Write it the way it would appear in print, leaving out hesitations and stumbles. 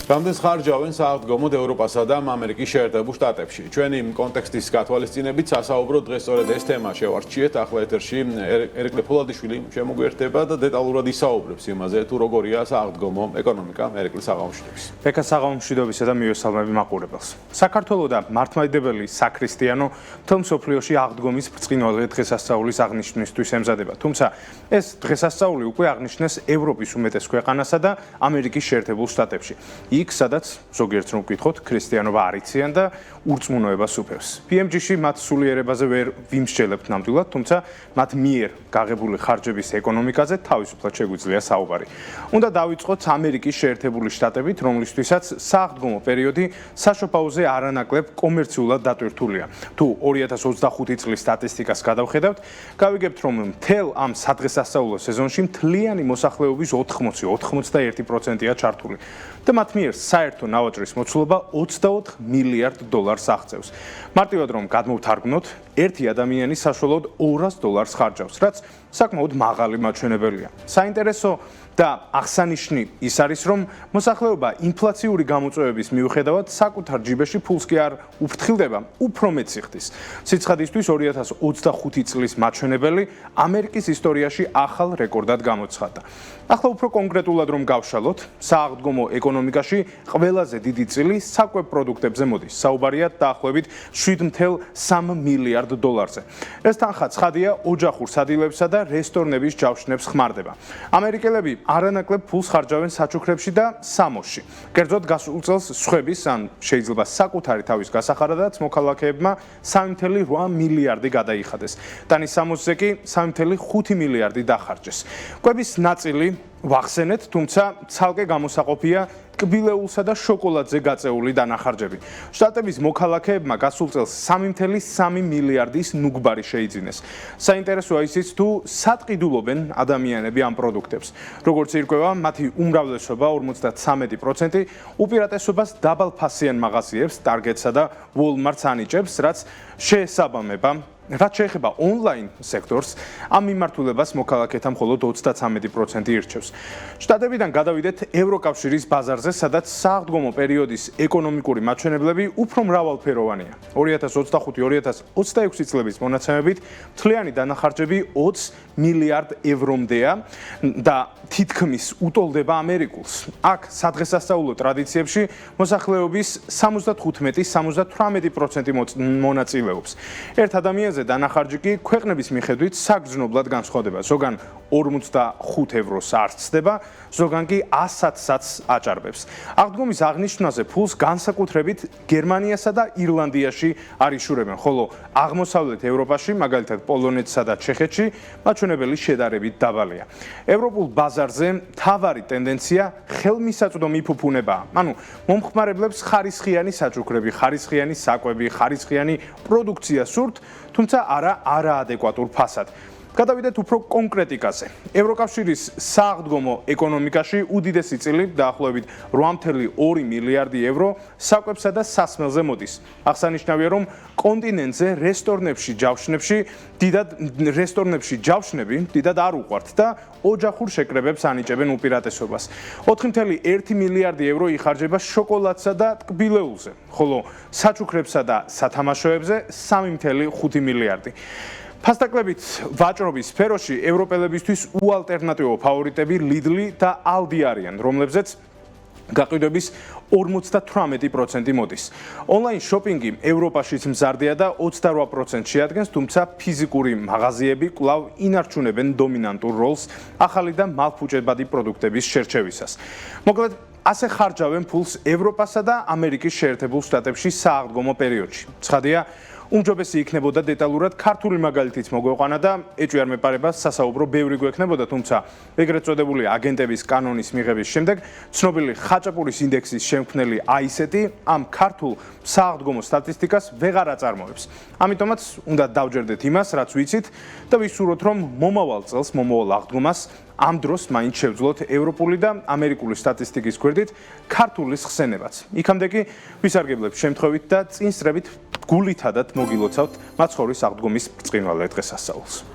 რამდენს ხარჯავენ საავდგომოდ ევროპასა და ამერიკის შეერთებულ შტატებში. ჩვენი კონტექსტის გათვალისწინებით სასაუბრო დღეს სწორედ ეს თემა შევარჩიეთ. ახლა ეთერში ერეკლე ფოლადიშვილი შემოგვიერთდება და დეტალურად ისაუბრებს იმაზე, თუ როგორია საავდგომო ეკონომიკა ერეკლე საღამოშვიდობის. ბექა საღამოშვიდობისა და მივესალმები მაყურებელს. საქართველოს და მართლმადიდებელი საქრისტიანო მთელ მსოფლიოში აღდგომის ბრწყინვალე დღესასწაულის აღნიშვნისთვის ემზადება. თუმცა ეს დღესასწაული უკვე აღნიშნეს ევროპის უმეტეს ქვეყანასა და ამერიკის შეერთებულ შტატებში. იქ, სადაც ზოგიერთს რომ ვკითხოთ, ქრისტიანობა არ იციან და ურწმუნოებას უფევს. PMG-ში მათ სულიერებაზე ვერ ვიმსჯელებთ ნამდვილად, თუმცა მათ მიერ გაღებული ხარჯების ეკონომიკაზე თავისუფლად შეგვიძლია საუბარი. უნდა დავიწყოთ ამერიკის შეერთებული შტატებით, რომლისთვისაც სააღდგომო პერიოდი საშობაოზე არანაკლებ კომერციულად დატვირთულია. თუ 2025 წლის სტატისტიკას გადავხედავთ, გავიგებთ, რომ მთელ ამ სადღესასწაულო სეზონში მთლიანი მოსახლეობის 81%-ია ჩართული. და მათ მიერ საერთო ნავაჭრის მოცულობა 24 მილიარდ დოლარს აღწევს. მარტივად რომ გადმოვთარგმნოთ, ერთი ადამიანი საშუალოდ $200 ხარჯავს, რაც საკმაოდ მაღალი მაჩვენებელია. საინტერესო და აღსანიშნი ის არის, რომ მოსახლეობა ინფლაციური გამოწვევების მიუხედავად საკუთარ ჯიბეში ფულს კი არ უფრთხილდება, უფრო მეტ სიხდის. სიცხადისთვის 2025 წლის მაჩვენებელი ამერიკის ისტორიაში ახალ რეკორდად გამოცხადდა. ახლა უფრო კონკრეტულად რომ გავშალოთ, სააღდგომო ეკონომიკაში ყველაზე დიდი წილი საკვებ პროდუქტებზე მოდის. საუბარია დაახლოებით 7.3 მილიარდ დოლარზე. ეს თანხა ცხადია ოჯახურ სადილებსა და რესტორნების ჯავშნებს ხმარდება. ამერიკელები არანაკლებ ფულს ხარჯავენ საჩუქრებში და სამოსში. კერძოდ გასულ წელს სხვების ან შეიძლება საკუთარი თავის გასახარადაც მოქალაქეებმა 3.8 მილიარდი გადაიხადეს. ტანის სამოსზე კი 3.5 მილიარდი დახარჯეს. კვების ნაწილი ვახსენეთ, თუმცა ცალკე გამოსაყოფია კბილეულსა და შოკოლადზე გაწეული დანახარჯები. შტატების მოქალაქეებმა გასულ წელს 3.3 მილიარდის ნუგბარი შეიძინეს. საინტერესოა ისიც, თუ სატყიდულობენ ადამიანები ამ პროდუქტებს. როგორც ირკვევა, მათი უმრავლესობა 53% უპირატესობას დაბალფასიან მაღაზიებს, Target-სა და Walmart-ს ანიჭებს, რაც შეეხება ონლაინ სექტორს, ამ მიმართულებას მოქალაქეთა მხოლოდ 33% ირჩევს. შტატებიდან გადავიდეთ ევროკავშირის ბაზარზე, სადაც სააღდგომო პერიოდის ეკონომიკური მაჩვენებლები უფრო მრავალფეროვანია. 2025-2026 წლების მონაცემებით მთლიანი დანახარჯები 20 მილიარდ ევრომდეა და თითქმის უტოლდება ამერიკულს. აქ სადღესასწაულო ტრადიციებში მოსახლეობის 75-78% მონაწილეობს. ერთ ადამიანზე დანახარჯი კი ქვეყნების მიხედვით საგრძნობლად განსხვავდება. ზოგან 45 ევროს არ ცდება, ზოგან კი 100-საც აჭარბებს. აღდგომის აღნიშვნაზე ფულს განსაკუთრებით გერმანიასა და ირლანდიაში არიშურებენ, ხოლო აღმოსავლეთ ევროპაში, მაგალითად პოლონეთსა და ჩეხეთში, მაჩვენებელი შედარებით დაბალია. ევროპულ ბაზარზე მთავარი ტენდენცია ხელმისაწვდომი ფუფუნებაა. ანუ მომხმარებლებს ხარისხიანი საჩუქრები, ხარისხიანი საკვები, ხარისხიანი პროდუქცია სურთ, თუმცა არა არაადეკვატურ ფასად. გადავიდეთ უფრო კონკრეტიკაზე. ევროკავშირის სააღდგომო ეკონომიკაში უდიდესი წილი დაახლოებით 8.2 მილიარდი евро საკვებსა და სასმელზე მოდის. აღსანიშნავია, რომ კონტინენტზე რესტორნებში ჯავშნები დიდად არ უყვართ და ოჯახურ შეკრებებს ანიჭებენ უპირატესობას. 4.1 მილიარდი евро იხარჯება შოკოლადსა და ტკბილეულზე, ხოლო საჩუქრებსა და სათამაშოებზე 3.5 მილიარდი. ფასდაკლებით ვაჭრობის სფეროში ევროპელებისთვის უალტერნატივო ფავორიტები Lidl და Aldi არიან, რომლებზეც გაყიდვების 58% მოდის. ონლაინ შოპინგი ევროპაშიც მზარდია და 28% შეადგენს, თუმცა ფიზიკური მაღაზიები კვლავ ინარჩუნებენ დომინანტურ როლს ახალი და მალფუჭებადი პროდუქტების შერჩევისას. მოკლედ, ასე ხარჯავენ ფულს ევროპასა და ამერიკის შეერთებულ შტატებში სააღდგომო პერიოდში. ცხადია, უმჯობესი იქნებოდა დეტალურად ქართული მაგალითიც მოგვეყვანა და ეჭვი არ მეპარება სასაუბრო ბევრი გვექნებოდა, თუმცა ეგრეთ წოდებული აგენტების კანონის მიღების შემდეგ ცნობილი ხაჭაპურის ინდექსის შემქმნელი აისეტი ამ ქართულ სააღდგომო სტატისტიკას ვეღარ აწარმოებს. ამიტომაც უნდა დავჯერდეთ იმას, რაც ვიცით და ვისურვოთ, რომ მომავალ წელს, მომავალ აღდგომას ამ დროს მაინც შევძლოთ ევროპული და ამერიკული სტატისტიკის გვერდით ქართულის ხსენებაც. იქამდე კი ვისარგებლებ შემთხვევით და წინსწრებით გულითადად მოგილოცავთ მაცხოვრის აღდგომის ბრწყინვალე დღესასწაულს.